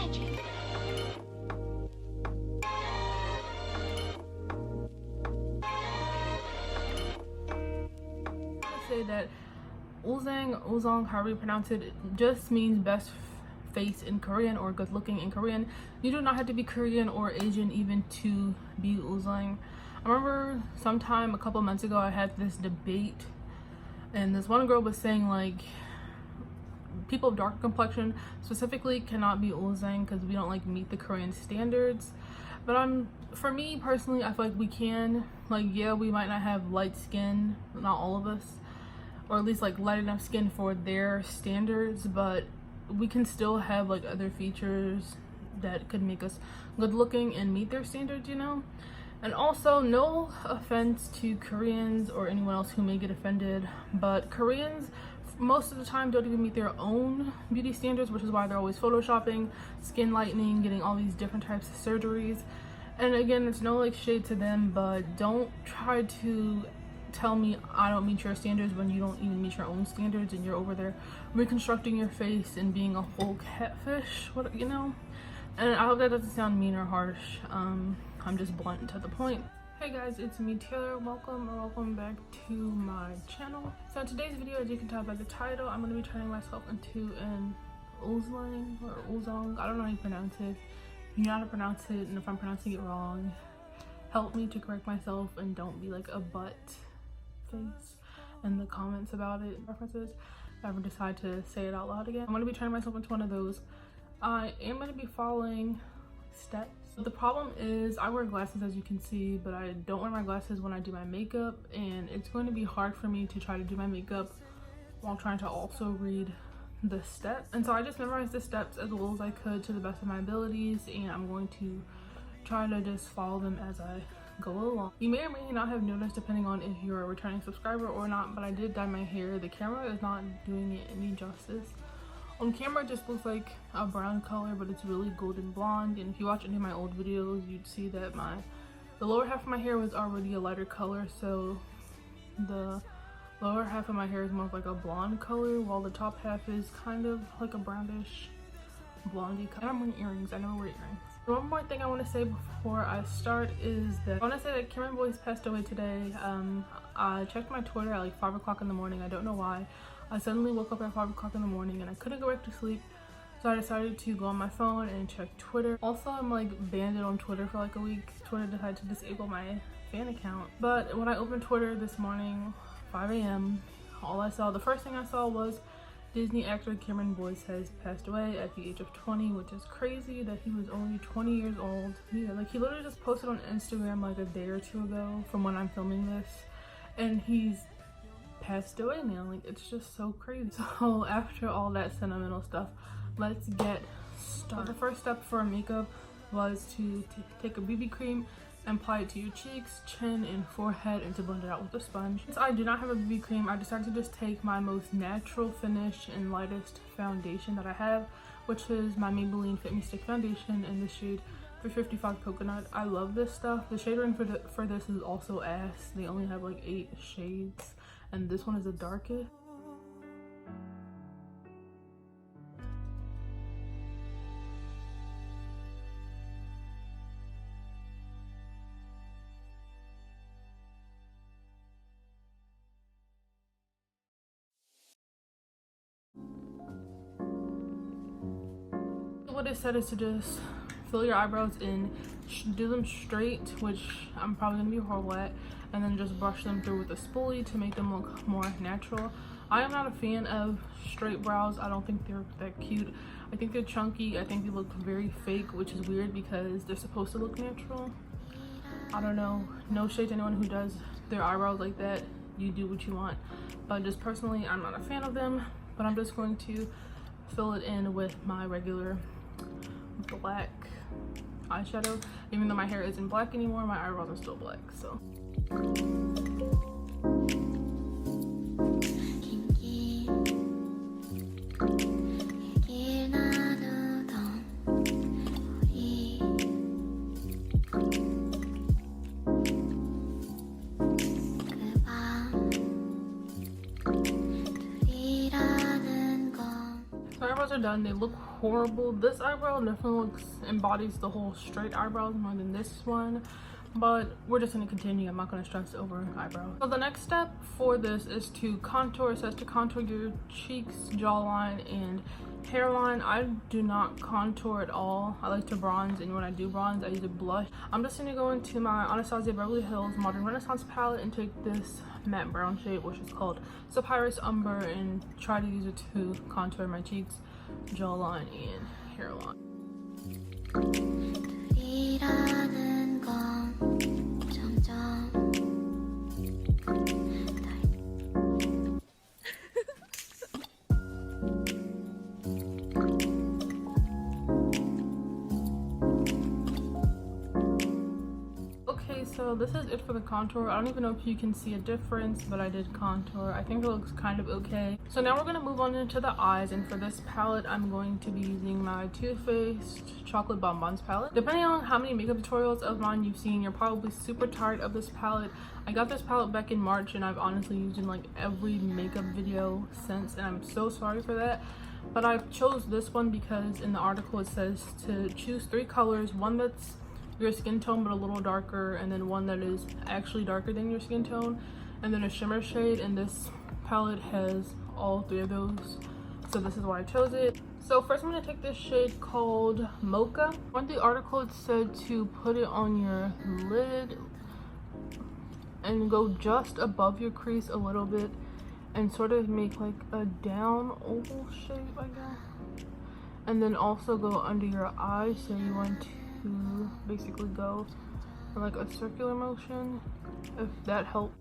magic. Say that Ulzzang, however you pronounce it, just means best face in Korean or good looking in Korean. You do not have to be Korean or Asian even to be Ulzzang. I remember sometime a couple months ago I had this debate and this one girl was saying like people of dark complexion specifically cannot be Ulzzang because we don't like meet the Korean standards. But for me personally, I feel like we can. Like, yeah, we might not have light skin, not all of us, or at least like light enough skin for their standards, but we can still have like other features that could make us good looking and meet their standards, you know. And also, no offense to Koreans or anyone else who may get offended, but Koreans most of the time don't even meet their own beauty standards, which is why they're always photoshopping, skin lightening, getting all these different types of surgeries. And again, it's no like shade to them, but don't try to tell me I don't meet your standards when you don't even meet your own standards and you're over there reconstructing your face and being a whole catfish, what, you know. And I hope that doesn't sound mean or harsh. I'm just blunt to the point. Hey guys, it's me Taylor. Welcome back to my channel. So in today's video, as you can tell by the title, I'm going to be turning myself into an Ulzzang or Ulzzang. I don't know how you pronounce it. You know how to pronounce it, and if I'm pronouncing it wrong, help me to correct myself and don't be like a butt face in the comments about it. References, if I ever decide to say it out loud again. I'm going to be turning myself into one of those. I am going to be following steps. The problem is I wear glasses, as you can see, but I don't wear my glasses when I do my makeup, and it's going to be hard for me to try to do my makeup while trying to also read the steps. And so I just memorized the steps as well as I could to the best of my abilities, and I'm going to try to just follow them as I go along. You may or may not have noticed, depending on if you're a returning subscriber or not, but I did dye my hair. The camera is not doing it any justice. On camera it just looks like a brown color, but it's really golden blonde. And if you watch any of my old videos, you'd see that the lower half of my hair was already a lighter color, so the lower half of my hair is more of like a blonde color, while the top half is kind of like a brownish blondie color. And I'm wearing earrings. I never wear earrings. One more thing I want to say before I start is that I want to say that Cameron Boyce passed away today. I checked my Twitter at like 5 o'clock in the morning. I don't know why. I suddenly woke up at 5 o'clock in the morning and I couldn't go back to sleep, so I decided to go on my phone and check Twitter. Also, I'm like banned on Twitter for like a week. Twitter decided to disable my fan account. But when I opened Twitter this morning, 5 a.m., the first thing I saw was Disney actor Cameron Boyce has passed away at the age of 20, which is crazy that he was only 20 years old. Yeah, like he literally just posted on Instagram like a day or two ago from when I'm filming this, and he's passed away now. Like, it's just so crazy. So after all that sentimental stuff, let's get started. So the first step for makeup was to take a BB cream and apply it to your cheeks, chin, and forehead, and to blend it out with a sponge. Since I do not have a BB cream, I decided to just take my most natural finish and lightest foundation that I have, which is my Maybelline Fit Me Stick foundation in the shade 355 Coconut. I love this stuff. The shade range for this is also Ass. They only have like 8 shades, and this one is the darkest. What it said is to just fill your eyebrows in, do them straight, which I'm probably gonna be horrible at, and then just brush them through with a spoolie to make them look more natural. I am not a fan of straight brows. I don't think they're that cute. I think they're chunky. I think they look very fake, which is weird because they're supposed to look natural. I don't know. No shade to anyone who does their eyebrows like that. You do what you want. But just personally, I'm not a fan of them. But I'm just going to fill it in with my regular black eyeshadow. Even though my hair isn't black anymore, my eyebrows are still black, so. My eyebrows are done. They look horrible. This eyebrow definitely embodies the whole straight eyebrows more than this one, but we're just going to continue. I'm not going to stress over eyebrows. So the next step for this is to contour. It says to contour your cheeks, jawline, and hairline. I do not contour at all. I like to bronze, and when I do bronze I use a blush. I'm just going to go into my Anastasia Beverly Hills Modern Renaissance palette and take this matte brown shade, which is called Sapphirus Umber, and try to use it to contour my cheeks, jawline, and hairline. So this is it for the contour. I don't even know if you can see a difference, but I did contour. I think it looks kind of okay. So now we're going to move on into the eyes, and for this palette I'm going to be using my Too Faced Chocolate Bonbons palette. Depending on how many makeup tutorials of mine you've seen, you're probably super tired of this palette. I got this palette back in March, and I've honestly used it in like every makeup video since, and I'm so sorry for that. But I chose this one because in the article it says to choose 3 colors, one that's your skin tone but a little darker, and then one that is actually darker than your skin tone, and then a shimmer shade, and this palette has all 3 of those, so this is why I chose it. So first I'm going to take this shade called Mocha. On the article it said to put it on your lid and go just above your crease a little bit and sort of make like a down oval shape, I guess, and then also go under your eye. So you want to basically go in like a circular motion, if that helps.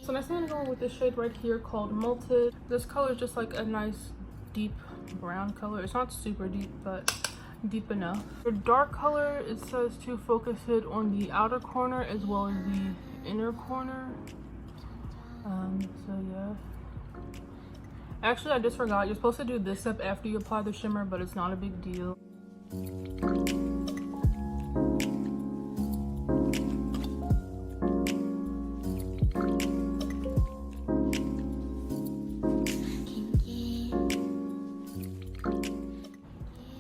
So next I'm gonna go with this shade right here called Melted. This color is just like a nice deep brown color. It's not super deep, but deep enough. For dark color, it says to focus it on the outer corner as well as the inner corner. So yeah. Actually, I just forgot. You're supposed to do this step after you apply the shimmer, but it's not a big deal.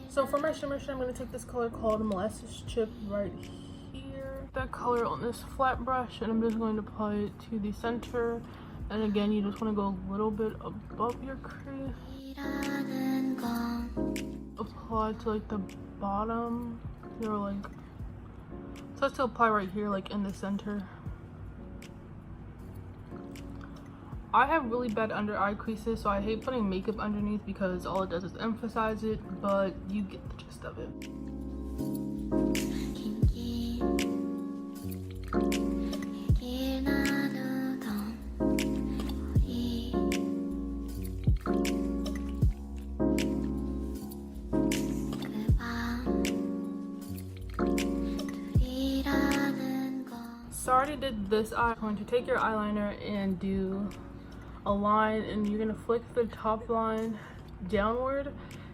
So for my shimmer shade, I'm going to take this color called Molasses Chip right here. That color on this flat brush, and I'm just going to apply it to the center. And again, you just want to go a little bit above your crease. Apply to like the bottom. You're like, so it's to apply right here, like in the center. I have really bad under eye creases, so I hate putting makeup underneath because all it does is emphasize it, but you get the gist of it. So I already did this eye. I'm going to take your eyeliner and do a line, and you're gonna flick the top line downward,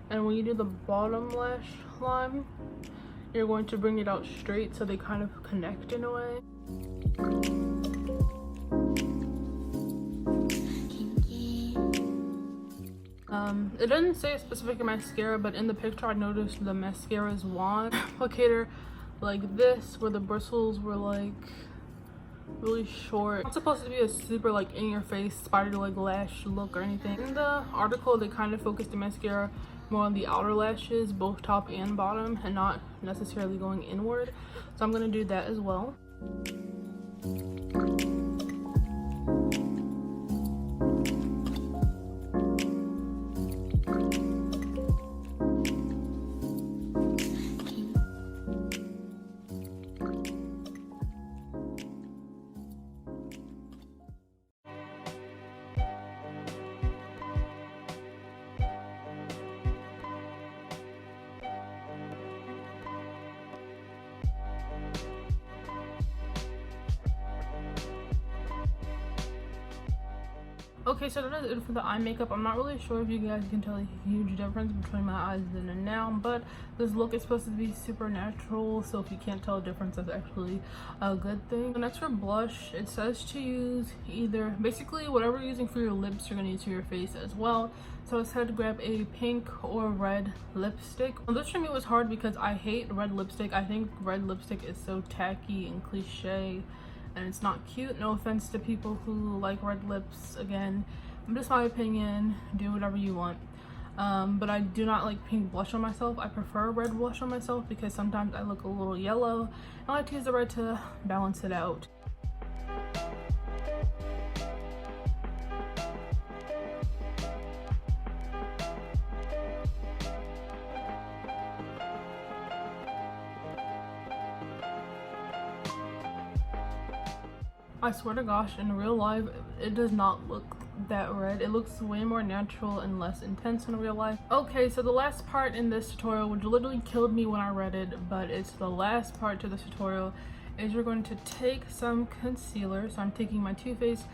and when you do the bottom lash line, you're going to bring it out straight so they kind of connect in a way. It doesn't say a specific mascara, but in the picture I noticed the mascara's wand applicator like this, where the bristles were like really short. It's not supposed to be a super like in your face spider like lash look or anything. In the article they kind of focused the mascara more on the outer lashes, both top and bottom, and not necessarily going inward, so I'm going to do that as well. Okay, so that is it for the eye makeup. I'm not really sure if you guys can tell a huge difference between my eyes then and now, but this look is supposed to be super natural, so if you can't tell a difference, that's actually a good thing. And next for blush, it says to use either, basically whatever you're using for your lips, you're gonna use for your face as well. So it said to grab a pink or red lipstick. Well, this for me was hard because I hate red lipstick. I think red lipstick is so tacky and cliche, and it's not cute. No offense to people who like red lips. Again, just my opinion, do whatever you want. But I do not like pink blush on myself. I prefer red blush on myself because sometimes I look a little yellow. I like to use the red to balance it out. I swear to gosh, in real life, it does not look that red. It looks way more natural and less intense in real life. Okay, so the last part in this tutorial, which literally killed me when I read it, but it's the last part to this tutorial, is you're going to take some concealer. So I'm taking my Too Faced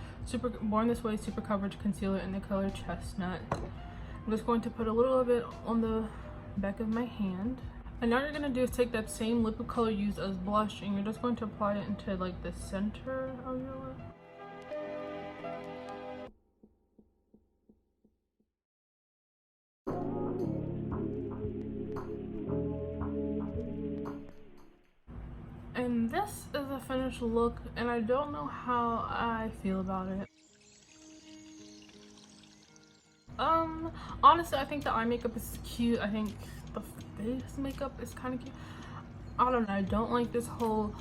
Born This Way Super Coverage Concealer in the color Chestnut. I'm just going to put a little of it on the back of my hand. And now you're gonna do is take that same lip color used as blush, and you're just going to apply it into like the center of your lip. And this is a finished look, and I don't know how I feel about it. Honestly, I think the eye makeup is cute. I think the face makeup is kind of cute. I don't know, I don't like this whole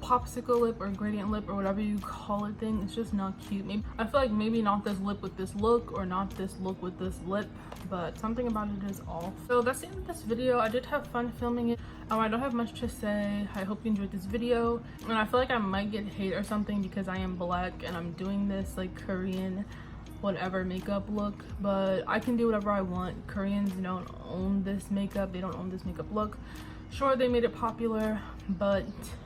popsicle lip or gradient lip or whatever you call it thing. It's just not cute. Maybe I feel like maybe not this lip with this look, or not this look with this lip, but something about it is off. So that's the end of this video. I did have fun filming it. I don't have much to say. I hope you enjoyed this video, and I feel like I might get hate or something because I am black and I'm doing this like Korean whatever makeup look, but I can do whatever I want. Koreans don't own this makeup. They don't own this makeup look. Sure, they made it popular, but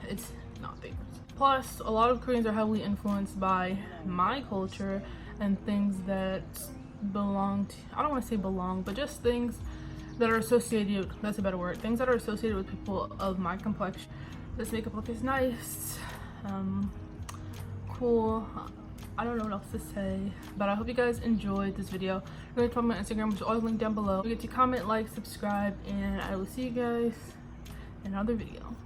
it's not theirs. Plus, a lot of Koreans are heavily influenced by my culture and things that belong to, I don't want to say belong, but just things that are associated, that's a better word, things that are associated with people of my complexion. This makeup look is nice, cool. I don't know what else to say, but I hope you guys enjoyed this video. Go to follow my Instagram, which is always linked down below. Don't forget to comment, like, subscribe, and I will see you guys in another video.